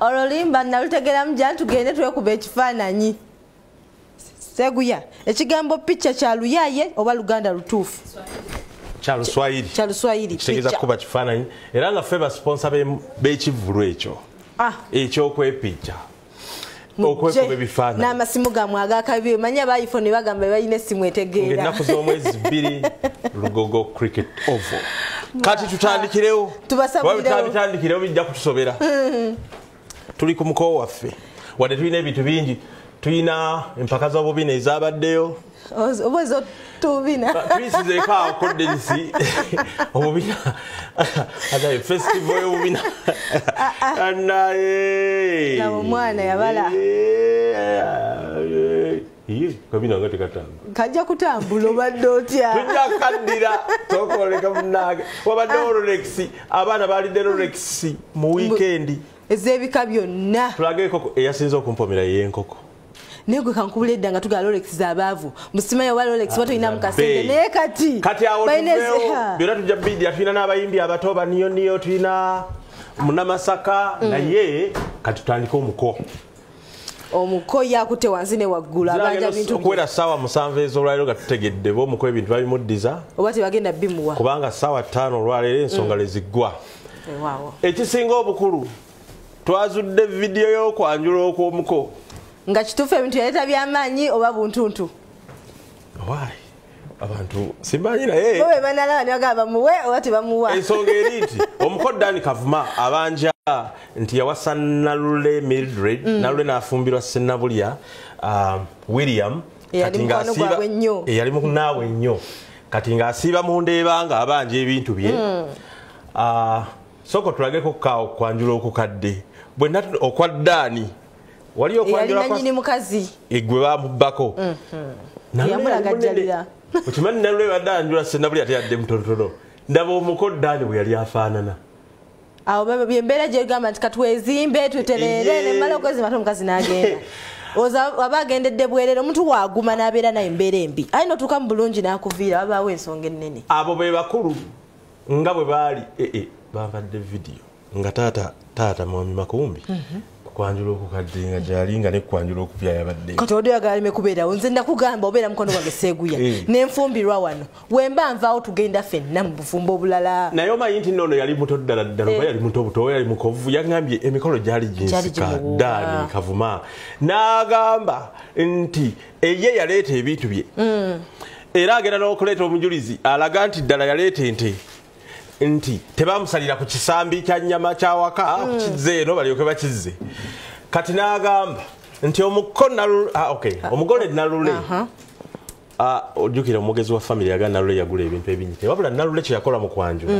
ololimba nalutegera mujja tugende twekuba ekifaananyi seguya ekigambo picture kya luyaye oba luganda lutuufu kya luswayiri kitegeeza kuba kifaananyi era nga ffe basponsa b'ekivulu ekyo ekyokwepica okwekuba ebifaananyi n'amasimu gammwe agakabi manya ba iphone bagamba balina essimu etegeera ng'ennaku z'omwezi 2 lugogo cricket oval kati tutandikirewo tubasabitandikirewo bijja kutusobera tuli ku mukoo waffe wadde tulina ebintu bingi tulina empaka z'obubina ezabaddeyo oba ezotubina tuyisizeeko awo kodensi obubina ate festival y'obubina anaye nabo omwana yabala kabina nga tekatambula kajja kutambula obadde otya tujja kaddira tokoleka munnange wabadde Rolex abaana balidde Rolex mu weekendi ez'ebika byonna tulage enkoko eyasinze okumpomera y'enkoko naye gwe kankubula edda nga tugala Rolex z'abaavu musimayo oba Rolex ba tolina mukasenge naye kati awo tuveewo byonna tujja bidira tulina n'abayimbi abato baniyoniyo tulina munamasaka naye kati tutandika omuko yakutte wansi ne waggulu abanja bintu okuwera ssaawa 7 ez'olwaleero nga tutegedde bo omuko ebintu babimuddiza oba tebagenda bimuwa kubanga ssaawa 5 olwaleero ensonga leziggwa ekisinga obukulu twazudde vidiyo y'okwanjula okw'omuko nga kituufu ebintu yaleeta byamaanyi oba buntuntu abantu simbanyi naye bobe banalaba ne bagamba bamuwe oba tebamuwa ensonga eri nti omukoddaani kavuma abanja nti yawasa Nalule Mildred Nalule n'afumbirwa Sennabulya William eyali munaawe nnyo kati ng'asiiba mu ndeeba nga abanja ebintu bye soko tulageko kaawo kwanjula okukadde bwenna okwa Ddaani wali okwanjula nanyini mukazi egwe bamubbako yamulagajjalira okimanyi Nalule badde anjula Sennabulya teyadde mutonotono ndaba omukoddaani bwe yali afaanana awo byembeera gyegamba nti katwezimbe tweterere nemala okwezimba ate omukazi n'agenda waba agendedde bwerere omuntu waaguma n'abeera naye embeera embi alina otuuka mu bulungi n'akuviira wabaawo ensonga ennene abo be bakulu nga bwe baali bambadde vidiyo nga taata mwami Makumbi kwanjula okukadde nga gyali nga nekwanjula okupya yabadde kati odde oyagala aleme kubeerawo nze nakugamba obeera mukono gwange Seguya nenfumbirwa wano wemba nvaawo tugenda ffenna mu bufumbo obulala naye omanyi nti nno yali muto ddala ddala oba yali muto buto oba yali mukovu yagambye emikolo gyali ginsika Ddaani Kavuma n'agamba nti ye yaleeta ebintu bye era agenda n'okuleeta omujulizi alaga nti ddala yaleeta ente nti tebamusalira ku kisambi kya nnyama kya waka kizze eno balyoke bakizze kati n'agamba nti omugole Nalule ojjukira omugezi wa family yagala Nalule yagula ebintu ebingi wabula Nalule kye yakola mu kwanjula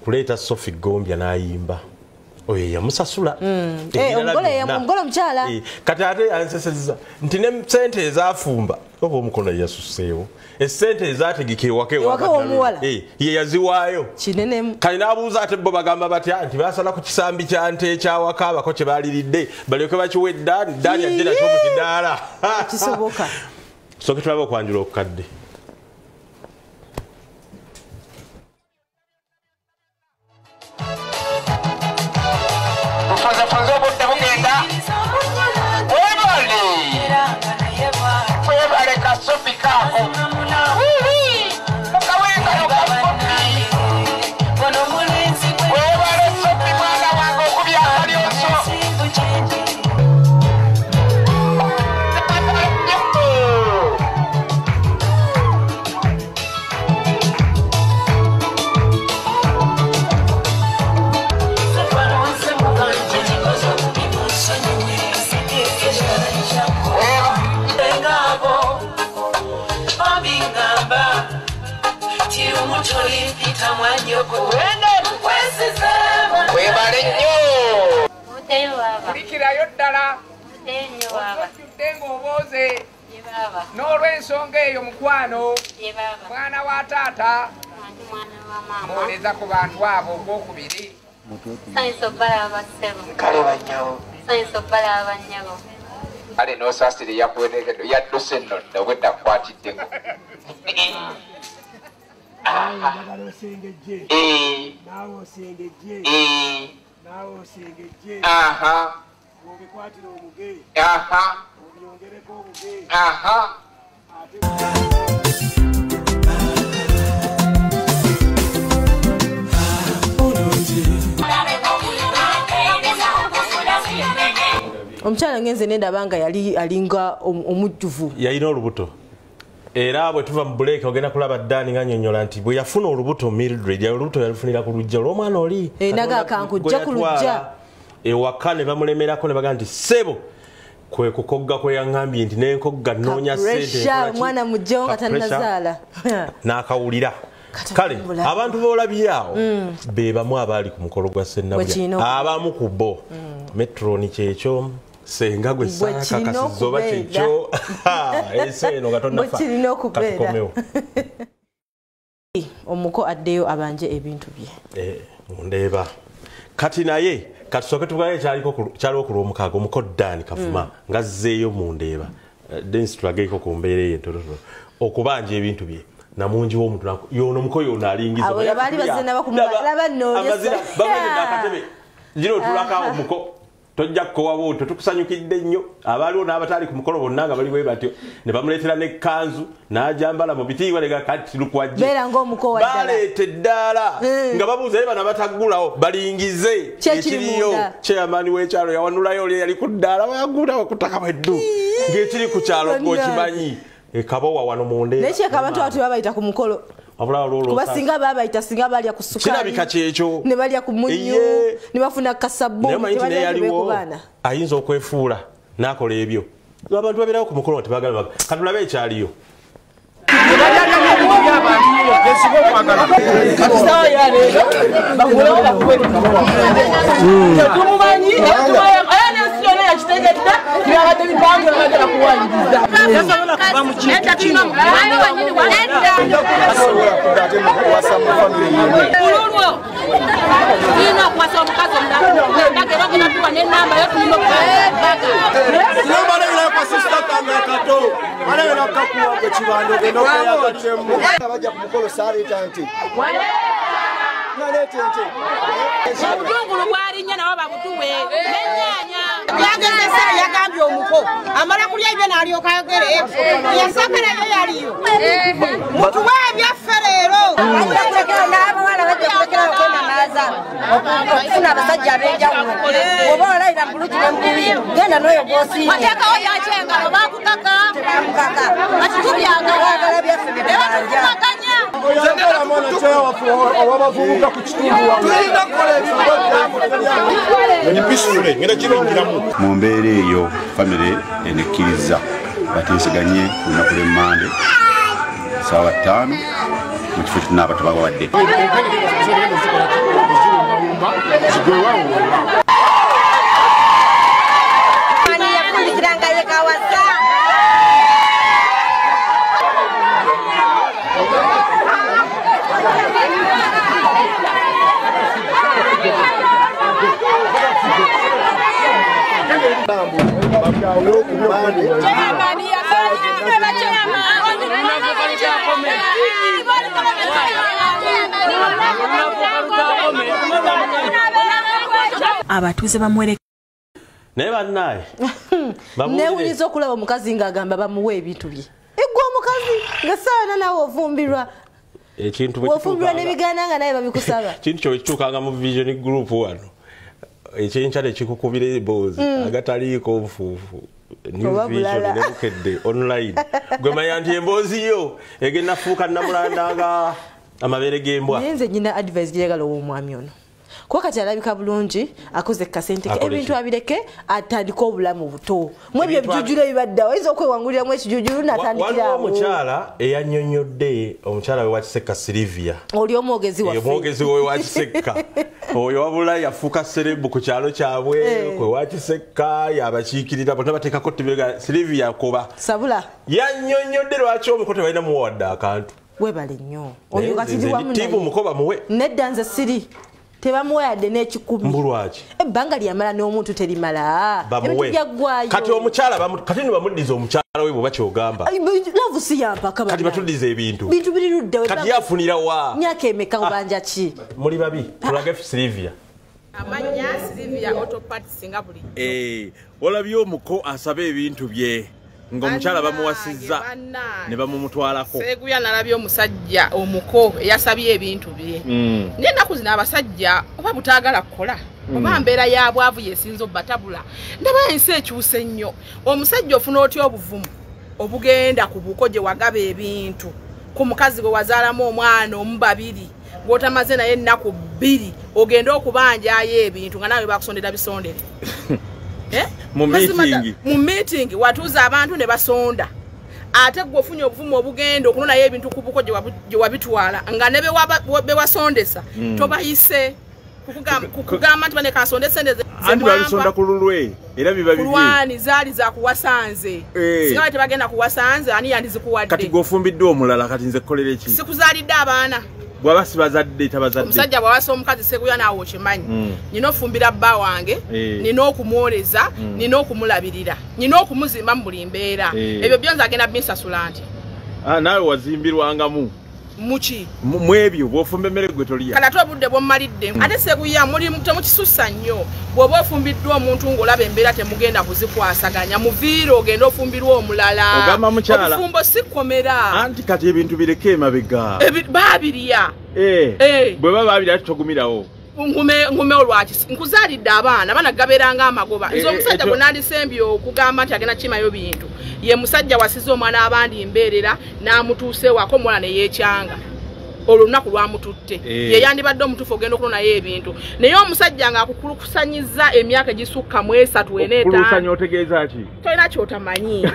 kuleeta Sophie Gombya n'ayimba oyo yamusasula omugole omukyala kati ate ansesezza nti ne sente ezafumba oba omukono yasuseewo esente ezategeka ewaka ye yaziwaayo kali n'abuuza ate bo bagamba batya nti basala ku kisambi kya nte ekyawaka abako kye baaliridde balyoke bakiwe Ddaani ajje nakyo mu kidaala kisoboka soke tulabe okwanjula okukadde Kulikirayo ddala ojjudde ng'obooze n'olw'ensonga eyo mukwano mwana wa taata mboleza ku bantu abo ogwokubiri kale bannyawo ale n'osaasire yakuwerekedde yadduse nno obwedda kukwatiddeko aha aha omukyala ngenze nendabanga yali alinga omujjuvu yalina olubuto era bwe tuva mu buleeka ogenda kulaba Dani nga nyonyola nti bwe yafuna olubuto Mildred olubuto yalufunira ku lujja olw'omwana oli naga kankujja ku lujja ewaka ne bamulemerako ne bagamba nti sebo kwe kukogga kwe yaŋŋambye nti nenkogga noonya ssente omwana mujjawo nga tannazaala n'akawulira kale abantu boolabye awo be bamu abaali ku mukolo gwa Sennabulya abamu ku bo metroni kyekyo senga gwe saakakasiza oba kyekyo ensi eno Katonda katukomewo omuko addeyo abanje ebintu bye ndeeba kati naye katusooke tugaye kyaliwo ku lwomukaaga omuko Dani Kavuma ngazzeeyo mu ndeeba densi tulageeko ku mbeera eyo entonotono okubanja ebintu bye namungi w'omuntu yono muko yono alingiza baali bazina bakumulaba amazina bamwedde akatebe gino tulaka omuko tojja kukowa bwotyo tukusanyukidde nnyo abaaliwo n'abataali ku mukolo bonna nga bali bwe batyo ne bamuleetera n'ekkanzu n'ajambala mu bitiibwa lega kati lukwajje baleeta eddaala nga babuuza ye bana bataggulawo balingize ekiriyo kyeyamaani w'ekyalo yawanulayo oli yali ku ddaala wagula wakutaka bweddu ng'ekiri ku kyalo ng'okimanyi ekabowa wano mu ndeera naye kyeka abantu abo tebabayita ku mukolo kuba singa babayita singa balya ku sukali kirabika kyekyo ne balya ku munyu ne bafuna kasabbuuni tebaliwo ayinza okwefuula n'akola ebyo abantu babeerawo ku mukolo tebagala katulabe ekyaliyo obutungulu bwalinnya nabo babutuwe n'ennyaanya yagezesa yagambye omuko amala kulya ebyo n'alyoka ayogere yasakalayo yaliyo mutuwe ebyaffe leero n'abawala bajja kulekerayo kwenanaaza okufuna abasajja ab'enjawulo oba olayira mbuluki nemukubi genda n'oyo gwosiimye wateekawo yakyengalo bakukaka tebamukaka bakitubyanga wagala byaffe byebaanja owabavubuka ku kitundu mu mbeera eyo famire enekkiriza bateeseganye ku lunaku lw'emmande saawa 5 mu kifo kitunaaba tubawadde abatuuze bamwere naye bannaye newuliza okulaba omukazi ng'agamba bamuwe ebintu bye egwa omukazi nga saana nawe ofumbirwa ofumbirwa n'ebigaana nga naye babikusaba kintu kyo kituukanga mu vision group wano ekyenkya tekikukubira eboozi agataliiko nfuufu new vision ne Bukedde online gwe manya nti emboozi yo egenda fuuka namulanda nga amabeere g'embwa naye nze nyina advice gyeyagala ow'omwami ono kuba kati alabika bulungi akoze kasente ke ebintu abireke atandika obulamu buto mu ebyo ebijujjulo ebibaddeawo oyinza okwewanguliramu ekijujjulu n'atandikirawo omukyala eyannyonnyodde omukyala we wakisekka Silivia oli omwogezi waffe omwogezi we wakisekka oyo wabula yafuuka serebu ku kyalo kyabwe kwe wakisekka yabakiikirira bonna bateekako tibega Silivia koba sabula yannyonnyodde lwaki omuko tebalina muwadde akantu webale nnyo oyo katiriwamu tiivu mukoba muwe nedda nze siri tebamuwayadde n'ekikumi mbulwaki ebbanga lyamala n'omuntu terimala ebintu byaggwayo kati omukyala kati nibamuddiza omukyala we bweba kyogamba lavu si yampaka kati batuddiza ebintu bintu biri ludda kati yafunira wa myaka emeka ubanja ki muli babi tulage Silivia amanya Silvia Autopart singa buli olabye omuko asaba ebintu bye ng'omukyala bamuwasizza ne bamumutwalako. Seguya nalabye omusajja omuko eyasabye ebintu bye n'ennaku zino abasajja oba butaagala kukola oba mbeera ya bwavu yesinza obbatabula ndaba ensi ekyuse nnyo. Omusajja ofuna otya obuvumu obugenda ku buko gye wagaba ebintu ku mukazi gwe wazaalamu omwana omubabiri gw'otamaze naye ennaku bbiri ogenda okubanjayo ebintu nga nawe bakusondera bisondere. Mu meeting watuuza abantu ne basonda ate gwe ofunye obuvumu obugenda okunonayo ebintu ku buko gye wabitwala nga ne bewasondesa tobayise kugamba nti bane kasondese ndeze anti babisonda ku lulwe era biba bibi kulwani zaali za kuwasanze singa tebagenda kuwasanze ani yandizikuwadde kati gofumbiddwa omulala kati nze kukolera ki sikuzaalidde abaana bwabasi bazadde tabazadde omusajja bwawasa omukazi Seguya naawe okimanyi nina ofumbira bba wange nina okumwoleza nina okumulabirira nina okumuzimba mu buli mbeera ebyo byonze agenda binsasula nti naawe wazimbirwangamu muki mwebyo bwofumba emmere gwe tolya kala twobudde bwommalidde ate Seguya temukisussa nnyo bw'oba ofumbiddwa omuntu ng'olaba embeera temugenda kuzikwasaganya muviire ogenda ofumbirwa omulala ogamba mukyala obufumbo sikomera anti kati ebintu bireke emabega baabirya bwe baba babirya titogumirawo ngume olwaki nkuzaalidde abaana gabeeranga amagoba nze omusajja gwe nandisembye okugamba nti agenda kimayo bintu ye musajja wasize omwana abandi mbeerera n'amutuuse wako omwana ne yeekyanga olunaku lwamututte ye yandibadde omutuufu ogenda okunonayo ebintu naye omusajja ng'akukulukusanyizza emyaka egisukka mu 3 4 otegeeza ki tolina kyotamanyi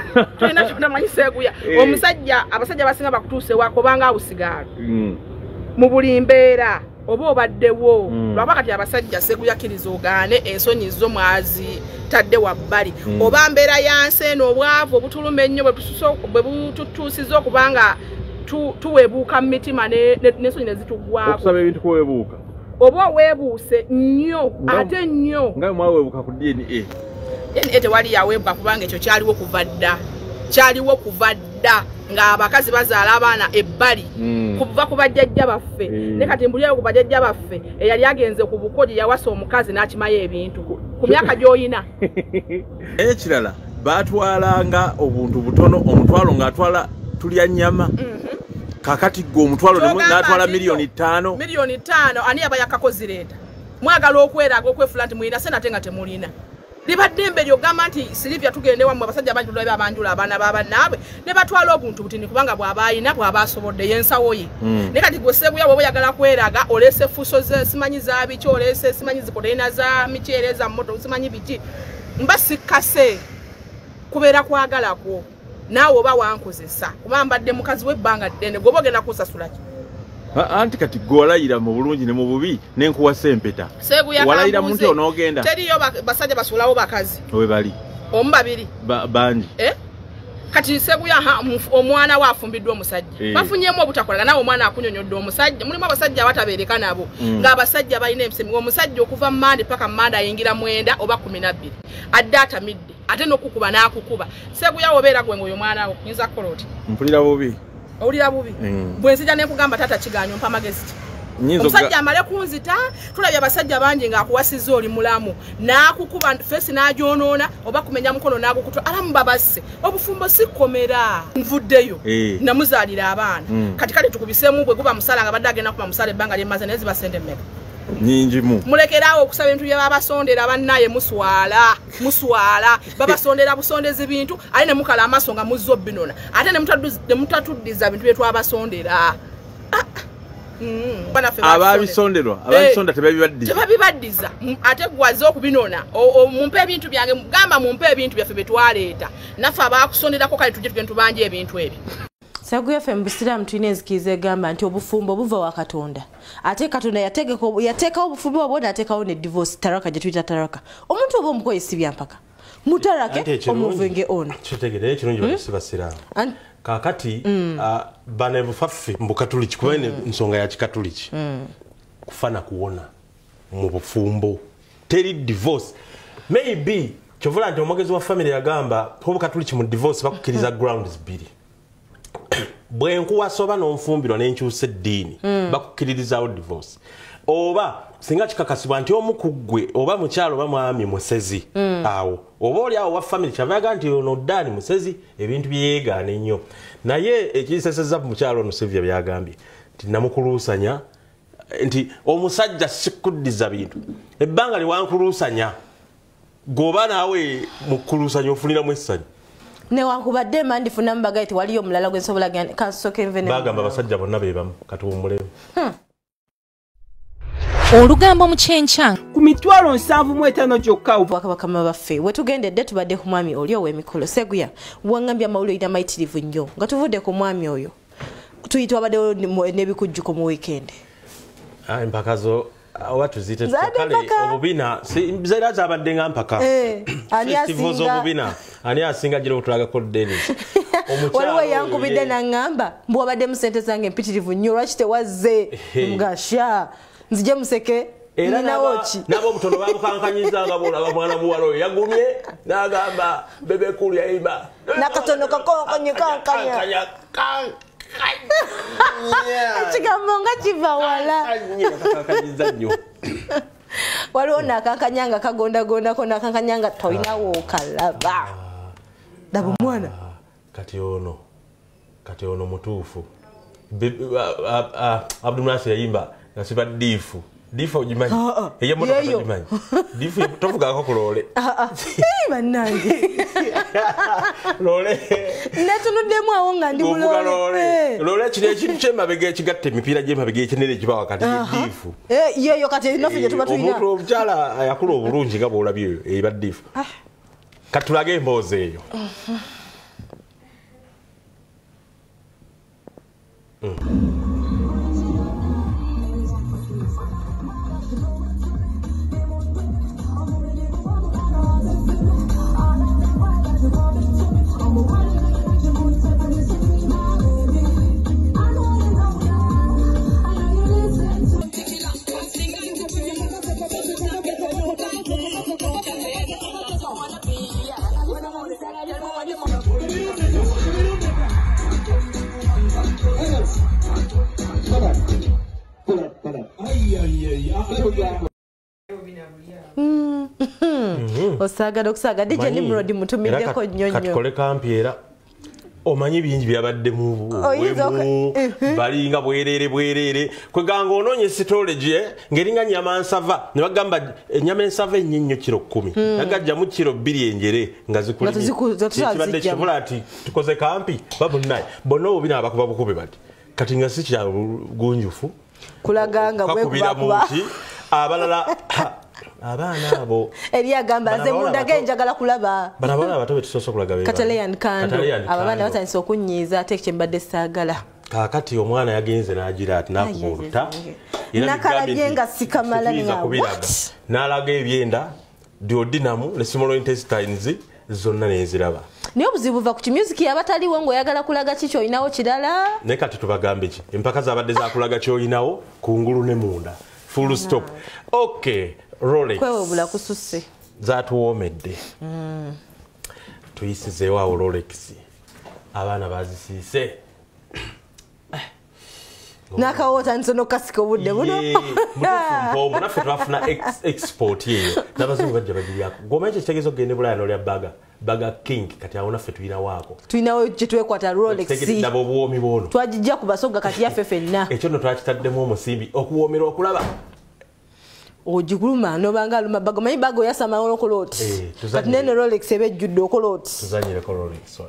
Seguya omusajja abasajja basinga bakutuuse wako banga abusigaalo mu buli mbeera oba obaddewo lwaba kati abasajja Seguya kkiriza ogaane ensonyi zo mwazi tadde wabbali oba mbeera yansi eno obwavu obutuluma ennyo bwe bututuusiza okubanga tuweebuuka mu mitima n'ensonyi ne zituggwako okusaba ebintu kuweebuuka oba oweebuuse nnyo ate nnyo nga mwaweebuuka ku DNA tewali yaweebuuka kubanga ekyo kyaliwo kuva dda ng'abakazi bazaala abaana ebbali kuva ku bajjajja baffe ne kati mbulirayo ku bajjajja baffe eyali agenze ku buko gye yawasa omukazi n'akimayo ebintu ku myaka gy'oyina ekirala baatwalanga obuntu butono omutwalo ng'atwala tulya nnyama kakati gwe omutwalo n'atwala $5,000 $5,000 ani yaba yakakozireeta mwagala okweraga okwefula nti mulina sente ate nga temulina libadde embe lyogamba nti Silvia tugende wammwe abasajja bangi tulabye abanjula abaana b'abannaabwe ne batwala obuntu butini kubanga bw'aba ayina bw'aba asobodde yensawo ye ne kati gwe Seguya bw'oba oyagala kweraga oleese fuso ze simanyi za biki oleese simanyi zikoteina za miceere za moto simanyi biki mba sikkase kubeera kwagalako naawe oba wankozesa kuba mbadde mukazi w'ebbanga ddene gwoba ogenda kusasula ki anti kati gwolayira mu bulungi ne mu bubi nenkuwasa empeta walayira muntu onoogenda teriyo basajja basulawo bakazi we bali omubabiri bangi kati Seguya omwana we afumbiddwa omusajja bafunyemu obutakolanga nawe omwana akunyonyodde omusajja mulimu abasajja abatabeereka nabo ng'abasajja balina emisemi omusajja okuva Mande paka Mande ayingira 9 oba 12 adde atamidde ate n'okukuba n'akukuba Seguya wobeera gwe ng'oyo mwana wo nyinza kukola oti mpulira bubi owulira bubi bwe nzija ne kugamba taata kiganyo mpa magezi omusajja amale kunzita tulabye abasajja bangi ng'akuwasizza oli mulamu n'akukuba fesi n'agyonoona oba kumenya mukono n'agukutwa alamu babasse obufumbo sikomera nvuddeyo namuzaalira abaana kati kale tukubiseemu bwe guba musala nga badde agenda kuba musala ebbanga lyemmaze naye ziba sente mmeka nyingimu mulekeraawo okusaba ebintu bye babasondera bannaye muswala babasondera busondezi bintu ali ne mukala amaaso nga muzzo binona ate ne mutatuddiza bintu bye twabasondera ababisonderwa ababisonda tebabibaddiza ate gwaze okubinona mumpe ebintu byange gamba mumpe ebintu byaffe bye twaleeta naffe abakusonderako kale tujje tugende tubanje ebintu ebyo Seguya ffe mu Busiraamu tulina enzikiriza egamba nti obufumbo buva wa Katonda ate Katonda yateekawo obufumbo obwo n'ateekawo ne divorce taraka gye tuyita taraka omuntu oba omukoyesibya mpaka mutarake omuvenge ono kitegeera ekirungi bakisiba Siraamu kakati bana bufaffe mu Katoliki kuba ensonga ya Kikatoliki kufana kuwona mu bufumbo teri divorce maybe kyovula nti omwogezi wa family yagamba ko Katoliki mu divorce bakukkiriza grounds 2 bwe nkuwasa oba n'onfumbirwa n'enkyusa eddiini bakukkiririzawo divorce oba singa kikakasibwa nti omu ku ggwe oba mukyalo oba mwami musezi awo oba oli awo wa family kyavaga nti ono Ddaani musezi ebintu byeyeegaana ennyo naye ekiseseza mukyalo ono Sylvia byagambye nti namukuluusanya nti omusajja sikuddiza bintu ebbanga liwankuluusanya goba naawe mukuluusanya ofuniramu essanyu newankubadde mandifuna mubagaye tewaliyo omulala gwensobola bagamba abasajja bonna bebamu katuwumulemu Olugambo mu kyenkya ku mitwalo 75 gyokka bakabakama baffe wetugendedde tubadde ku mwami oli ow'emikolo Seguya wangambye amawulire amayitirivu nnyo nga tuvudde ku mwami oyo tuyitwa baddewo n'ebikujjuko mu weekend empaka zo oba tuzite kale obubina zera zabadde nga mpaka festival z'obubina ani asinga gira otulagako Dennis waliwo yankubidde naŋŋamba mbwabadde mu ssente zange empitirivu nnyo lwaki tewazze ngasha nzije museke ninawo ki nabo obutono bamukankanyiza nga bolaba mwana muwala oyo yagumye n'agamba bebekulu yayimba nakatono kakonkanyekankanya ekigambo nga kiva wala waliwo nakankanyanga kagondagondako nakankanyanga tolinawo okalaba daba omwana kati ono mutuufu Abdulnasir yayimba nga siba diifu ogimanyi eyemotoka togimanyi diifu tovugako ku loole bannange loole netunuddemu awo nga ndi loole kino ekintu kyemabega ekigatta emipiira gyemabega ekinene ekiba wakati diifu yeyo kati erinaffe gye tuba tulina omuntu omukyala ayakula obulungi nga bwolabye eyo eba diifu kati tulage emboozi eyo osagala okusaga DJ Nimrod mutumiddeko nnyonnyo katukole kampi era omanyi bingi byabaddemu balinga bwereere kweganga onoonye storage ngeringa nyama nsava ne bagamba ennyama ensava ennyo kiro 10 yagajjamu kiro 2 enjere nga zikibadde kibula ati tukoze kampi babunaye bonna obubina abakuba bukube bati kati nga si kya gunjufu kulaganga bwekubakuba abalala abaana abo eriyagamba nze mundage njagala kulaba bana bana abato betusoose okulaga beba Katalayan kando abaana batandise okunyiiza ate kyembadde saagala kakati omwana yagenze n'agira ati nakubuluta nakalabye nga sikamala n'alaga ebyenda duodenum ne small intestines zonna neziraba naye obuzibu buva ku kimyuziki abataliwo ng'oyagala kulaga ki kyolinawo kirala naye kati tubagambe ki empaka zabadde zakulaga kyolinawo kungulu ne munda full stop okay Rolex kwewebula kususse zatuwoomedde tuyisizeewo awo Rolex abaana bazisiise n'akawootandise n'okukasika obudde buno mutufu naffe twafuna export eyo n'abazungu bajja bagiryako gwomanyi ekyo kitegeeza okugenda bulaya n'olya baga king kati awo naffe tulinawaako tulinawo gye twekwata Rolex-daba obuwoomi bwono twagijja ku basoga kati yaffe ffenna ekyo nno twakitaddemu omusimbi okuwoomera okulaba ogiguluma nobanga aluma bago manyi bago yasama olokoloti kati nene Rolex ebe jjudde okoloti tuzanyireko Rolex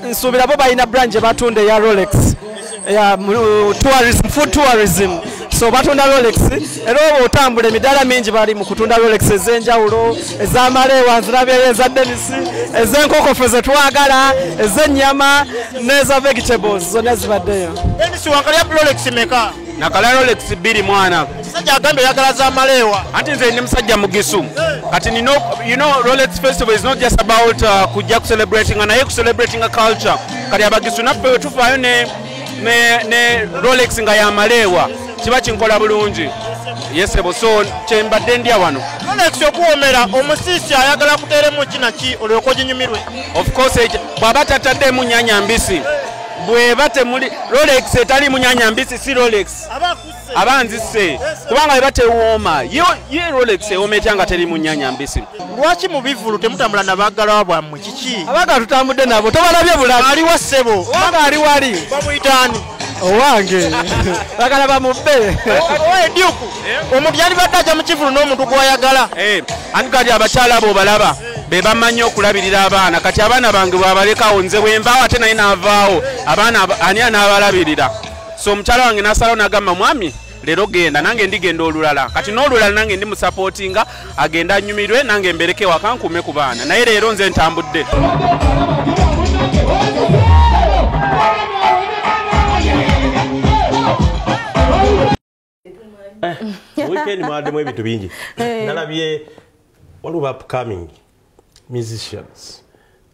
nsubira bo balina branch batunda ya Rolex ya tourism, food tourism. so batunda Rolex era oba otambula emidaala mingi bali mu kutunda Rolex ez'enjawulo ez'amaleewa nzirabyeyo eza Dennis ez'enkokofe ze twagala ez'ennyama n'eza vegetables zonna zibaddeyo. Dennis wankalya Rolex meka? Nakala Rolex 2 mwana. Musajja agambe yagala za maleewa. Anti nze ndi musajja mugisu. Kati you know Rolex festival is not just about kujja celebrating naye celebrating a culture. Kati abagisu naffe tufaayo ne Rolex nga ya maleewa. Kiba kinkola bulungi. Yes ebo so kyembadde ndya wano. Rolex okuwomera omusisi ayagala kuteeremu kinaki olyoka oginyumirwe. Of course bw'aba tataddemu nnyanya mbisi. Bweba temuli Rolex etali munyanya mbisi si Rolex abanzise kubanga beba tewooma ye Rolex ewoometa nga teri munyanya mbisi. Lwaki mu bivulu temutambula n'abaagala bwammwe kiki? Abaagala tutambudde nabo tobalabye bulabi. Aliwa ssebo oba ali wali bamuyitaani owange bagala bamubbe owaye Duke omuntu yandibadde ajja mu kivulu n'omuntu gw'ayagala. Anti kati abakyala abo balaba be bamanyi okulabirira abaana kati abaana bange bwabalekawo nze bwe nvaawo ate naye naavaawo abaana ani anaabalabirira. So omukyala wange n'asalawo n'agamba mwami leero genda nange ndigenda olulala kati n'olulala nange ndi musapootinga agenda anyumirwe nange mbereke waka nkume ku baana naye leero nze ntambudde. Weekend mwaddemu ebintu bingi. Nalabye waliwo upcoming musicians.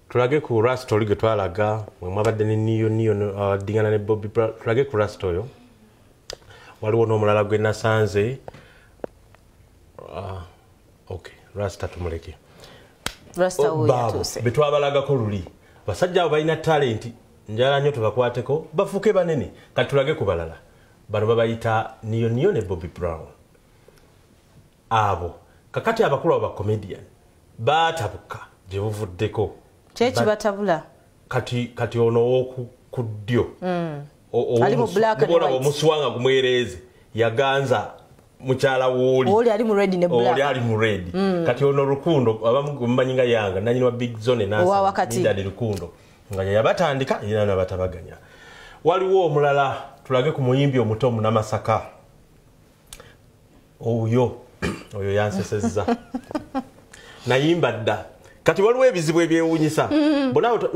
Tulage ku Rust oli gwe twalaga mwe mwabadde ne Niyo dingana ne Bobby tulage ku Rust oyo. Waliwo n'omulala gwe nasanze. Okay, Rust atumuleke. Rust oyo yatuse. Betwabalagako luli. Basajja abo balina talent njala nnyo tubakwateko bafuke banene. Kati tulage ku balala. Bano babayita Niyo ne Bobby Brown. Abo kakati abakulu aba comedian batabuka je buvuddeko chechi batabula kati ono okudyo ali mu black and white omuswanga kumwereze yaganza mukyala woli oli ali mu red ne black oli ali mu red kati ono rukundo abamanyinga yanga nanyinwa big zone nasa ndali rukundo nga yabatandika yina nabatabaganya waliwo omulala tulage ku muyimbi omutomu n'amasaka oyo yansesezza nayimba dda kati waliwo ebizibu ebyewuunyisa bonaabo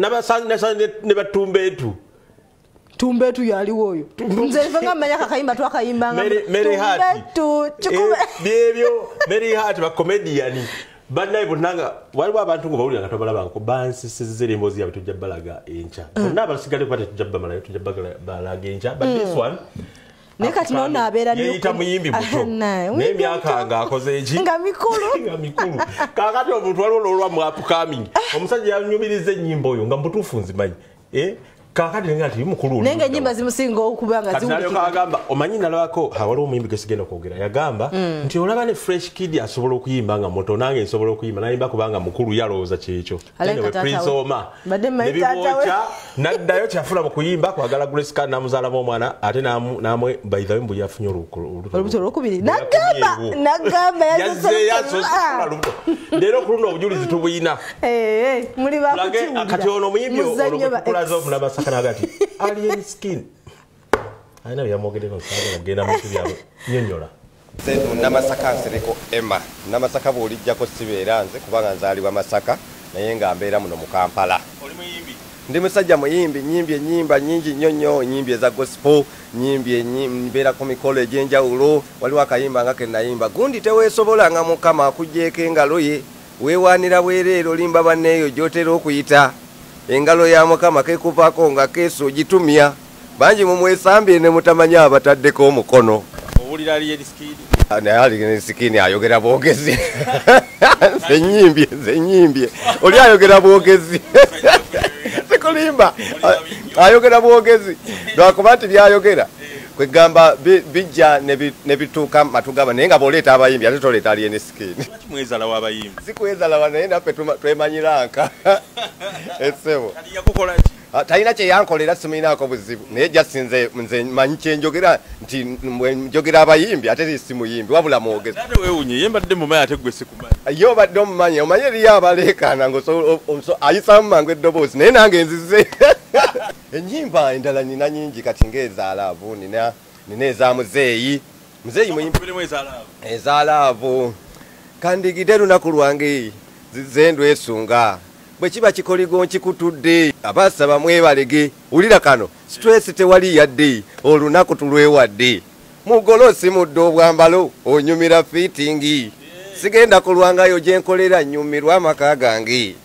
ne batumbeetu tumbeetu yaliwo oyo nze nfenga mmanya kakayimba twakayimbanga byebyo Mary Hart bakomediyani bannaye bonnanga waliwo abantu ngo bawulira nga tobalabangako bansesezza emboozi yaabwe tujja balaga enkya bonna abasigale kuba tetujja bamalayo tujja balaga enkya but this one ne kati nona abeera yeyita muyimbi muto n'emyaka nga akoze eki nga mikulu kakati omuntu waliwo n'olwa mu upcoming omusajja yanyumiriza ennyimba oyo nga mutuufu nzimanyi kakati nga ati mukulu nenga ennyimba zimusinga okubanga ziwulikika agamba omanyi nalabako waliwo omuyimbi gwe sigenda okwogera yagamba nti olaba ne fresh kid asobola okuyimba nga muto nange nsobola okuyimba nayimba kubanga mukulu yalowooza kyekyo Prince Oma nebibooca naddayo kyafuna mu kuyimba kwagala Grace Khan namuzaalamu omwana ate namwe by the way mbu yafunye olubuto olwokubiri nagamba yasosola lubuto leero ku luno obujulizi tubuyina muli bakukiwulira kati ono omuyimbi olwokulaza omunabasa kanagati alien skin aina byamwogedde nosanga genda mu byabo nyonyola Sedu namasaka nsereko Emma namasaka bw'olijjako sibeera nze kubanga nzaalibwa Masaka naye nga mbeera muno mu Kampala. Oli muyimbi? Ndi musajja muyimbi nyimbye ennyimba nyingi nnyo nyimbye eza gospel nyimbye mbeera ku mikolo egy'enjawulo waliwo akayimba nga ke nayimba gundi teweesobola nga Mukama akuggyeeko engalo ye weewaanira bwereero limba banneeyo gy'otera okuyita engalo ya Mukama kekuvaako nga keeso ogitumya bangi mumwesambye ne mutamanya abataddeko omukono. Owulira ali skidi naye ali sikini ayogera bwogezi nze oli ayogera bwogezi sikulimba ayogera bwogezi lwakuba nti byayogera kwegamba bijja ne bituuka matugaba naye nga bw'oleeta abayimbi ate toleeta aliyeni sikini mwezala w'abayimbi sikwezala naye naffe twemanyiranka essebo talina kyeyankolera simuyinaako buzibu naye jasinze nze manyi kyenjogera nti njogera abayimbi ate si muyimbi wabula mwogezi yembadde mumanyi ate gwe sikumanyi yo badde omumanyi omanyi eriyo abaleekaana ngaoyisamu mangu eddoboozi naye nange nzize ennyimba endala nina nyingi kati ng'ezaalaavu nina eza muzeeyi muzeeyi muyimbi ezaalaavu kandigide lunaku lwange zizendo esunga bwe kiba kikoligo nkikutudde abasaba mwebalege wulira kano stress tewali yadde olunaku tulwewadde mugolosi mudde obwambalo onyumira fitingi sigenda kulwangayo gye nkolera nnyumirwa amaka gange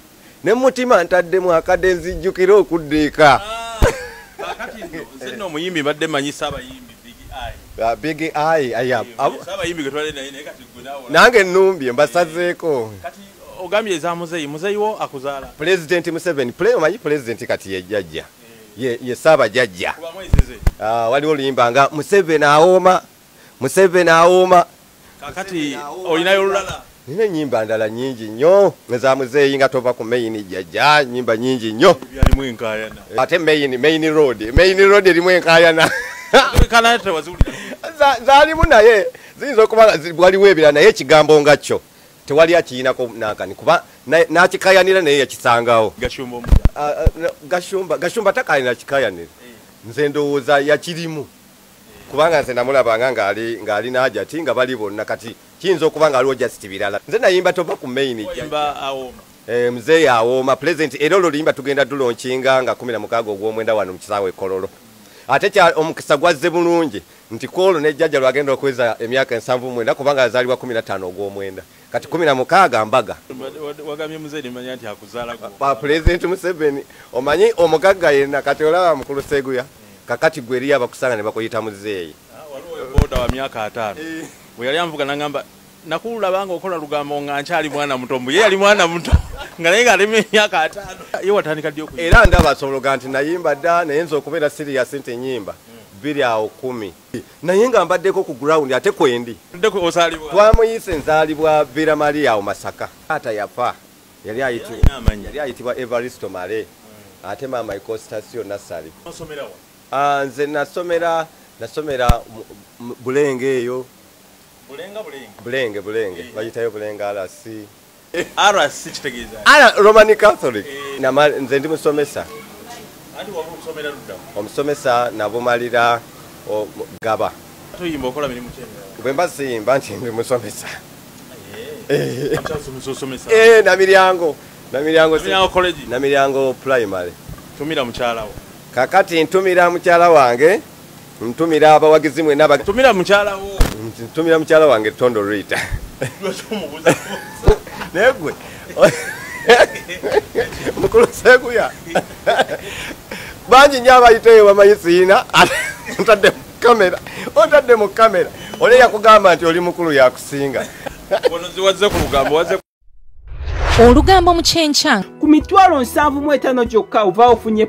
ne mutima ntaddemu akadde nzijjukira okuddeeka Sino muyimbi badde manyisa abayimbi Big Eye ayab nange nnumbye mbasazeeko kati ogambye za muzeeyi wo akuzaala President Museveni omanyi president kati ye jjajja ye saaba jjajja waliwo oluyimba nga Museveni awooma kakati olinayo olulala nina ennyimba ndala nnyingi nnyo eza muzeeyi nga tova ku main jjajja nnyimba nnyingi nnyo byalimu enkaayana ate main road erimu enkaayana zaalimu naye ziyinza okuba waliwo ebirala naye ekigambo nga kyo tewali akiyinako nankani kuba nakikayanira naye yakisangawo gashumba takalina kikayanira nze ndowooza yakirimu kubanga nze namulabanga ng'ali n'ajati nga bali bonna kati kiyinza okuba nga aliwo jasiti birala nze nayimba tova ku main muzeeyi awooma pulezidenti era olwo luyimba tugenda tulonkinga nga 16 ogw'omwenda wano mu kisaawe ekololo ate omukisa gwazze bulungi nti kwolwo nejjajja lwagenda okweza emyaka 79 kubanga yazaalibwa 15 ogw'omwenda kati 16 mbaga wagamye muzeeyi manya nti akuzaala pulezidenti Museveni omanyi omugagga yenna kati olaba mukulu Seguya kakati gwe eriyo abakusanga ne bakuyita muzeeyi boda wa myaka 5 bwe yali anvuga nangamba nakulabanga okola lugambo nga nkyali mwana muto mbu ye yali mwana muto nga naye nga alema emyaka 5 ye watandika ddi okuyimba era ndaba asologa nti nayimba dda naye nza okubeera serious nti ennyimba 210 naye nga mbaddeko ku ground ate kwendi twamuyise nzaalibwa Vera Maria awo Masaka ata yafa yali ayitibwa Evaristo Male ate maama Ecostasio Nasali nze nasomera Bulenge eyo Bulenge bayitayo Bulenge RC kitegeeza Roman Catholic nze ndi musomesa omusomesa nabumalira Gaba tuyimba okola mirimu ki bwe mba siyimba nti ndi musomesa Namiryango primary tumira mukyala wo kakati ntumira mukyala wange ntumira abawagizi mwe tumira mukyala wo ntumira mukyala wange Tondo Rita negwe mukulu Seguya banji nnyo abayiteyo bamanyi siina ontadde mu kamera ole yakugamba nti oli mukulu yakusinga olugambo mu kyenkya ku 75,000 gyokka ova ofunye